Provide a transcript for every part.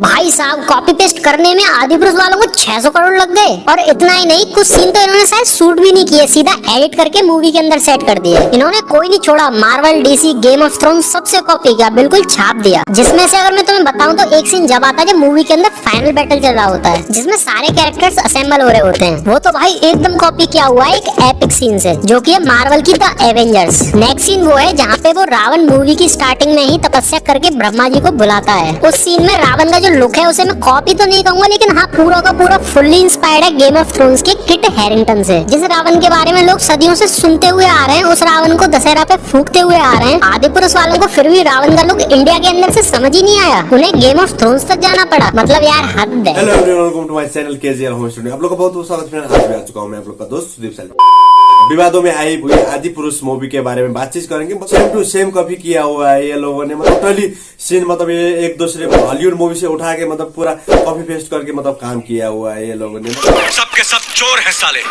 भाई साहब copy paste करने में आदिपुरुष वालों को 600 करोड़ लग गए। और इतना ही नहीं, कुछ सीन तो इन्होंने शायद शूट भी नहीं किए, सीधा एडिट करके मूवी के अंदर सेट कर दिए। इन्होंने कोई नहीं छोड़ा, Marvel, DC, game of thrones सबसे कॉपी किया, बिल्कुल छाप दिया। जिसमें से अगर मैं तुम्हें बताऊं तो एक सीन जब आता है जब मूवी के अंदर फाइनल बैटल चल रहा होता है, जिसमें सारे कैरेक्टर्स असेंबल हो रहे होते हैं, वो तो भाई एकदम कॉपी किया हुआ है एक एपिक सीन से, जो कि है मार्वल की द एवेंजर्स। नेक्स्ट सीन वो है जहाँ पे वो रावण मूवी की स्टार्टिंग में ही तपस्या करके ब्रह्मा जी को बुलाता है। उस सीन में रावण का जो लुक है उसे मैं कॉपी तो नहीं कहूंगा, लेकिन हाँ पूरा का पूरा फुल्ली इंस्पायर्ड है गेम ऑफ थ्रोन्स के किट हैरिंगटन से। जिस रावण के बारे में लोग सदियों से सुनते हुए आ रहे हैं, उस रावण को दशहरा पे फूकते हुए आ रहे हैं। आदिपुरुष वालों को फिर भी रावण का लुक इंडिया के अंदर से समझ ही नहीं आया, उन्हें गेम ऑफ थ्रोन्स तक जाना पड़ा। मतलब यार हद है। Hello everyone, welcome to my channel KGL home studio. आप लोग का बहुत बहुत स्वागत है। आज मैं आ चुका हूं, मैं आप लोग का दोस्त सुदीप साली। विवादों में आई हुई आदिपुरुष मूवी के बारे में बातचीत करेंगे। सेम टू सेम कॉपी किया हुआ है ये लोगों ने, मतलब टोटली सीन, मतलब ये एक दूसरे हॉलीवुड मूवी से उठा के मतलब पूरा कॉपी पेस्ट करके मतलब काम किया हुआ है ये लोगों ने। सबके सब चोर हैं साले।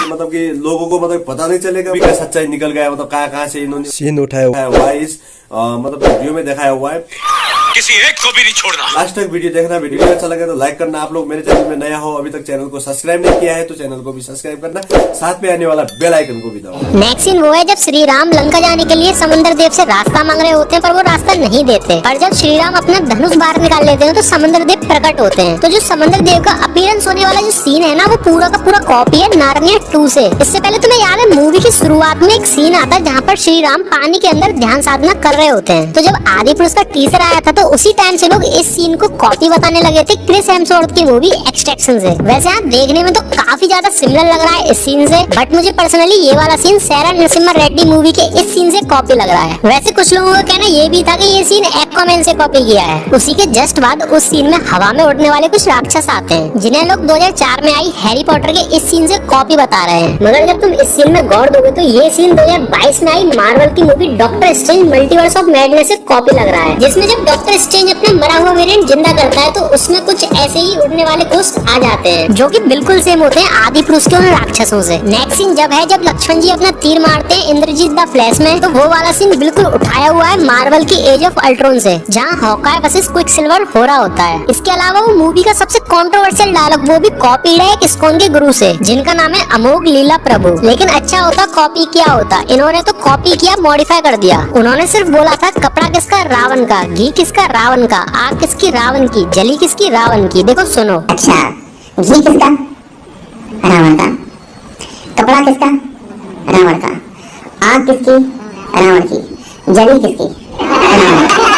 मतलब कि लोगों को मतलब पता नहीं चलेगा कि सच्चाई निकल गया, मतलब कहाँ से इन्होंने सीन उठाया हुआ है इस मतलब वीडियो में दिखाया हुआ है। किसी एक को भी नहीं छोड़ना। लास्ट तक वीडियो देखना। वीडियो अच्छा लगे तो लाइक करना। आप लोग मेरे चैनल में नया हो, अभी तक चैनल को सब्सक्राइब नहीं किया है तो चैनल को भी सब्सक्राइब करना, साथ में आने वाला बेल आइकन को भी दबाओ। नेक्स्ट सीन वो है जब श्री राम लंका जाने के लिए समंदर देव से रास्ता मांग रहे होते हैं, पर वो रास्ता नहीं देते। पर जब श्री राम अपना धनुष बाहर निकाल लेते हैं तो समंदर देव प्रकट होते हैं। तो जो समंदर देव का अपीयरेंस होने वाला जो सीन है ना, वो पूरा का पूरा कॉपी है नारनिया 2 से। इससे पहले तुम्हें याद है मूवी की शुरुआत में एक सीन आता है जहाँ पर श्री राम पानी के अंदर ध्यान साधना कर रहे होते हैं। तो जब आदिपुरुष का टीजर आया था तो उसी टाइम से लोग इस सीन को कॉपी बताने लगे थे क्रिस हेम्सवर्थ की मूवी एक्सट्रैक्शन से। वैसे यहाँ देखने में तो काफी ज्यादा सिमिलर लग रहा है इस सीन से, बट मुझे पर्सनली ये वाला सीन सैरा नरसिम्हा रेड्डी मूवी के इस सीन से कॉपी लग रहा है। वैसे कुछ लोगों का कहना ये भी था कि ये सीन एक्वामैन से कॉपी किया है। उसी के जस्ट बाद उस सीन में हवा में उड़ने वाले कुछ राक्षस आते हैं, जिन्हें लोग 2004 में आई हैरी पॉटर के इस सीन से कॉपी बता रहे हैं। मगर जब तुम इस सीन में गौर दोगे तो ये सीन 2022 में आई मार्वल की movie doctor strange multiverse of madness से कॉपी लग रहा है, जिसमें जब डॉक्टर स्ट्रेंज अपने मरा हुआ वेरिएंट जिंदा करता है तो उसमें कुछ ऐसे ही उड़ने वाले घोस्ट आ जाते हैं, जो कि बिल्कुल सेम होते हैं आदिपुरुष के उन राक्षसों से। नेक्स्ट सीन जब है जब लक्ष्मण जी अपना तीर मारते हैं इंद्रजीत द फ्लैश में, तो वो वाला सीन बिल्कुल उठाया हुआ है मार्वल की एज ऑफ अल्ट्रॉन से, जहाँ हॉकाय वर्सेस क्विकसिल्वर हो रहा होता है। इसके अलावा वो मूवी का सबसे कंट्रोवर्शियल डायलॉग वो भी कॉपीड है एक इस्कॉन के गुरु से, जिनका नाम है अमोघ लीला प्रभु। लेकिन अच्छा होता कॉपी किया होता, इन्होंने तो कॉपी किया, मॉडिफाई कर दिया। उन्होंने सिर्फ बोला था कपड़ा किसका रावण का, घी किसका रावण का, आग किसकी रावण की, जली किसकी रावण की। देखो सुनो। अच्छा, घी किसका रावण का, कपड़ा किसका रावण का, आग किसकी रावण की, जली किसकी रावण की।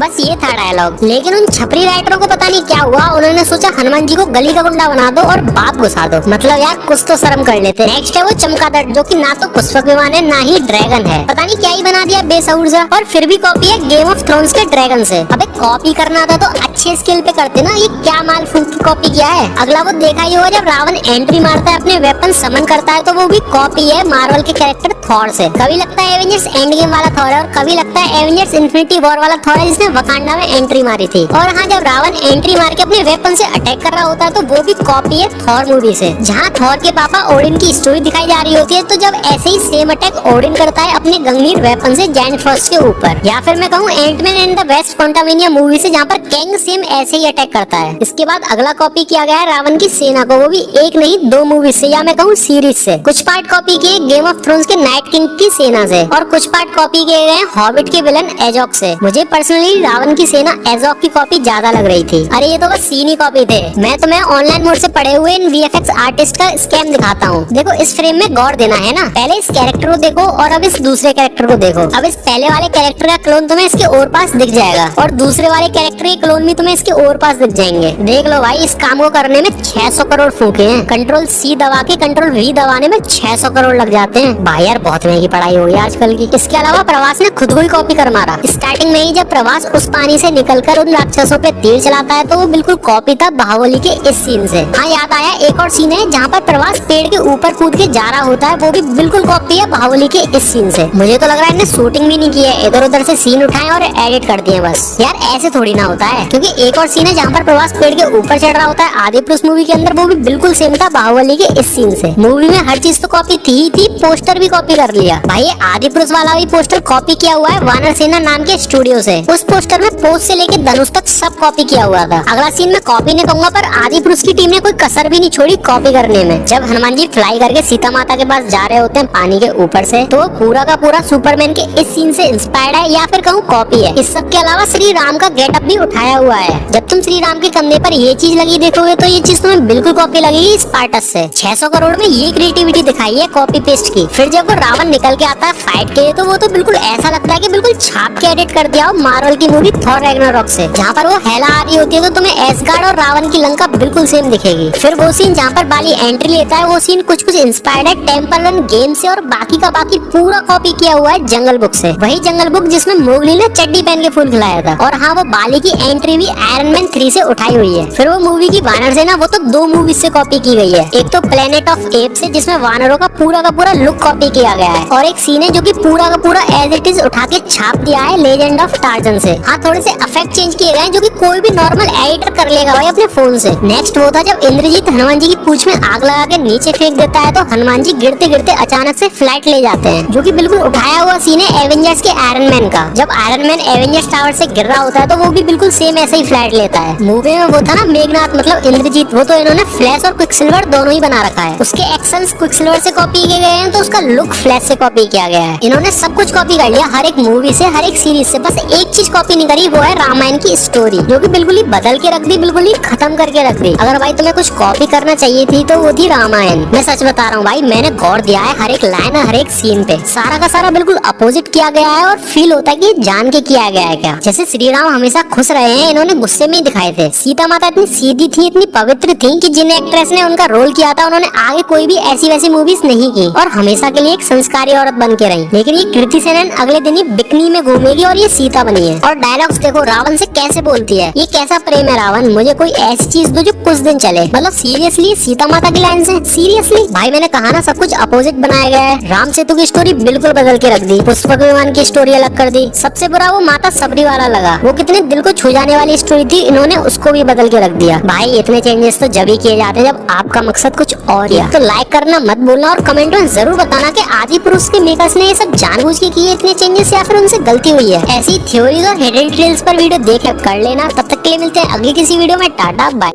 बस ये था डायलॉग। लेकिन उन छपरी राइटरों को पता नहीं क्या हुआ, उन्होंने सोचा हनुमान जी को गली का गुंडा बना दो और बाप घुसा दो। मतलब यार कुछ तो शर्म कर लेते। नेक्स्ट है वो चमगादड़, जो कि ना तो पुष्पक विमान है ना ही ड्रैगन है, पता नहीं क्या ही बना दिया बेसउर सा। और फिर भी कॉपी है गेम ऑफ थ्रोन्स के ड्रैगन से। अबे कॉपी करना था तो अच्छे स्केल पे करते ना, ये क्या माल फूक की कॉपी किया है। अगला वो देखा ही होगा जब रावण एंट्री मारता है, अपने वेपन समन करता है, तो वो भी कॉपी है मार्वल के कैरेक्टर थॉर से। कभी लगता है एवेंजर्स एंड गेम वाला थॉर है और कभी लगता है एवेंजर्स इन्फिनिटी वॉर वाला थॉर है, जिसने वकांडा में एंट्री मारी थी। और हाँ, जब रावण एंट्री मार के अपने वेपन से अटैक कर रहा होता है तो वो भी कॉपी है थॉर मूवी से, जहाँ थॉर के पापा ओडिन की स्टोरी दिखाई जा रही होती है। तो जब ऐसे ही सेम अटैक ओडिन करता है अपने गंभीर वेपन से जायंट फ्रॉस्ट के ऊपर, या फिर मैं कहूँ Ant Man and the Wasp Quantumania movie से, जहाँ पर कैंग सेम ऐसे ही अटैक करता है। इसके बाद अगला कॉपी किया गया है रावण की सेना को, वो भी एक नहीं 2 मूवी से, या मैं कहूँ सीरीज से। कुछ पार्ट कॉपी किए गेम ऑफ थ्रोन्स के नाइट किंग की सेना से, और कुछ पार्ट कॉपी किए गए हॉबिट के विलन एजॉक से। मुझे पर्सनली रावण की सेना एजॉक की कॉपी ज्यादा लग रही थी। अरे ये तो बस सीन ही कॉपी थे। मैं तुम्हें ऑनलाइन मोड से पढ़े हुए इन वीएफएक्स आर्टिस्ट का स्कैम दिखाता हूँ। देखो इस फ्रेम में गौर देना है ना, पहले इस कैरेक्टर को देखो और अब इस दूसरे कैरेक्टर को देखो। अब इस पहले वाले कैरेक्टर का क्लोन तुम्हें इसके और पास दिख जाएगा और दूसरे वाले कैरेक्टर के क्लोन भी तुम्हें इसके और पास दिख जाएंगे। देख लो भाई, इस काम को करने में 600 करोड़ फूके हैं। कंट्रोल C दबा के कंट्रोल V दबाने में 600 करोड़ लग जाते हैं। भाई यार बहुत महंगी पढ़ाई हो गई आजकल की। इसके अलावा प्रवास ने खुद को ही कॉपी कर मारा। स्टार्टिंग में ही जब प्रवास उस पानी से निकलकर उन राक्षसों पे तीर चलाता है तो वो बिल्कुल कॉपी था बाहुबली के इस सीन से। हाँ याद आया, एक और सीन है जहाँ पर प्रवास पेड़ के ऊपर कूद के जा रहा होता है, वो भी बिल्कुल कॉपी है बाहुबली के इस सीन से। मुझे तो लग रहा है इन्हें शूटिंग भी नहीं की है, इधर उधर से सीन उठाए और एडिट कर दिए बस। यार ऐसे थोड़ी ना होता है, क्योंकि एक और सीन है जहाँ पर प्रवास पेड़ के ऊपर चढ़ रहा होता है आदिपुरुष मूवी के अंदर, वो भी बिल्कुल सेम था बाहुबली के इस सीन से। मूवी में हर चीज तो कॉपी थी ही थी, पोस्टर भी कॉपी कर लिया। भाई आदिपुरुष वाला भी पोस्टर कॉपी किया हुआ है वानर सेना नाम के स्टूडियो से। उस पोस्टर में पोज से लेके धनुष तक सब कॉपी किया हुआ था। अगला सीन में कॉपी नहीं कहूंगा, पर आदि पुरुष की टीम ने कोई कसर भी नहीं छोड़ी कॉपी करने में। जब हनुमान जी फ्लाई करके सीता माता के पास जा रहे होते हैं पानी के ऊपर से, तो पूरा का पूरा सुपरमैन के इस सीन से इंस्पायर्ड है या फिर कहूँ कॉपी है। इस सब के अलावा श्री राम का गेटअप भी उठाया हुआ है। जब तुम श्री राम के कंधे पर ये चीज लगी देखोगे तो ये चीज तुम्हें बिल्कुल कॉपी लगेगी स्पार्टस से। 600 करोड़ में ये क्रिएटिविटी दिखाई है कॉपी पेस्ट की। फिर जब वो रावण निकल के आता है फाइट के लिए, तो वो तो बिल्कुल ऐसा लगता है कि बिल्कुल छाप के एडिट कर दिया हो मार्वल की मूवी थॉर रैग्नारोक से। जहाँ पर वो हेला आ रही होती है तो तुम्हें एसगार्ड और रावण की लंका बिल्कुल सेम दिखेगी। फिर वो सीन जहाँ पर बाली एंट्री लेता है, वो सीन कुछ इंस्पायर्ड है टेम्पल रन गेम से, और बाकी का बाकी पूरा कॉपी किया हुआ है जंगल बुक से। वही जंगल बुक जिसमें मोगली ने चड्डी पहन के फूल खिलाया था। और हाँ, वो बाली की एंट्री भी आयरन मैन 3 से उठाई हुई है। फिर वो मूवी की वानर सेना, वो तो 2 मूवी से कॉपी की गई है। एक तो प्लेनेट ऑफ एप्स से, जिसमें वानरों का पूरा लुक कॉपी किया गया है, और एक सीन है जो कि पूरा का पूरा एज इट इज उठा के छाप दिया है लेजेंड ऑफ टार्जन से। हाँ, थोड़े से इफेक्ट चेंज किए गए हैं जो कि कोई भी नॉर्मल एडिटर कर लेगा भाई अपने फोन से। नेक्स्ट वो था जब इंद्रजीत हनुमान जी की पूंछ में आग लगा के नीचे फेंक देता है, तो हनुमान जी गिरते गिरते अचानक से फ्लाइट ले जाते हैं, जो कि बिल्कुल उठाया हुआ सीन है एवेंजर्स के आयरन मैन का। जब आयरन मैन एवेंजर्स टावर से गिर रहा होता है तो वो भी बिल्कुल सेम ऐसे ही फ्लाइट लेता है। मूवी में वो था ना मेघनाथ मतलब इंद्रजीत, वो तो इन्होंने फ्लैश और क्विकसिल्वर दोनों ही बना रखा है। उसके एक्शंस क्विकसिल्वर से कॉपी किए गए हैं, तो उसका लुक फ्लैश से कॉपी किया गया है। इन्होंने सब कुछ कॉपी कर लिया हर एक मूवी से, हर एक सीरीज से। बस एक चीज कॉपी नहीं करी, वो है रामायण की स्टोरी, जो कि बिल्कुल ही बदल के रख दी, बिल्कुल ही खत्म करके रख दी। अगर भाई तुम्हें कुछ कॉपी करना चाहिए थी तो वो थी रामायण। मैं सच बता रहा हूँ भाई, मैंने गौर दिया है हर एक लाइन हर एक सीन पे, सारा का सारा बिल्कुल अपोजिट किया गया है, और फील होता है कि जान के किया गया है क्या। जैसे श्री राम हमेशा खुश रहे हैं, इन्होंने गुस्से में ही दिखाए थे। सीता माता इतनी सीधी थी, इतनी पवित्र थी कि जिन एक्ट्रेस ने उनका रोल किया था उन्होंने आगे कोई भी ऐसी वैसी मूवीज नहीं की, और हमेशा के लिए एक संस्कारी औरत बन के रही। लेकिन ये कृति सेनन अगले दिन ही बिकनी में घूमेगी और ये सीता बनी है। और डायलॉग्स देखो रावण से कैसे बोलती है, ये कैसा प्रेम है रावण, मुझे कोई ऐसी चीज दो जो कुछ दिन चले। मतलब सीरियसली सीता माता की लाइन से सीरियसली भाई, मैंने कहा ना सब कुछ अपोजिट बनाया गया है। राम सेतु की स्टोरी बिल्कुल बदल के रख दी, पुष्पक विमान की स्टोरी अलग कर दी। सबसे बुरा वो माता सबरी वाला लगा, वो कितने दिल को छू जाने वाली स्टोरी थी, इन्होंने उसको भी बदल के रख दिया। भाई इतने चेंजेस तो जब ही किए जाते हैं जब आपका मकसद कुछ और है। तो लाइक करना मत भूलना, और कमेंट में जरूर बताना कि आदि पुरुष के मेकर्स ने ये सब जानबूझ के किए इतने चेंजेस, या फिर उनसे गलती हुई है। ऐसी थ्योरीज और हिडन डिटेल्स पर वीडियो देख कर लेना। तब तक के लिए मिलते हैं अगली किसी वीडियो में। Tata bye.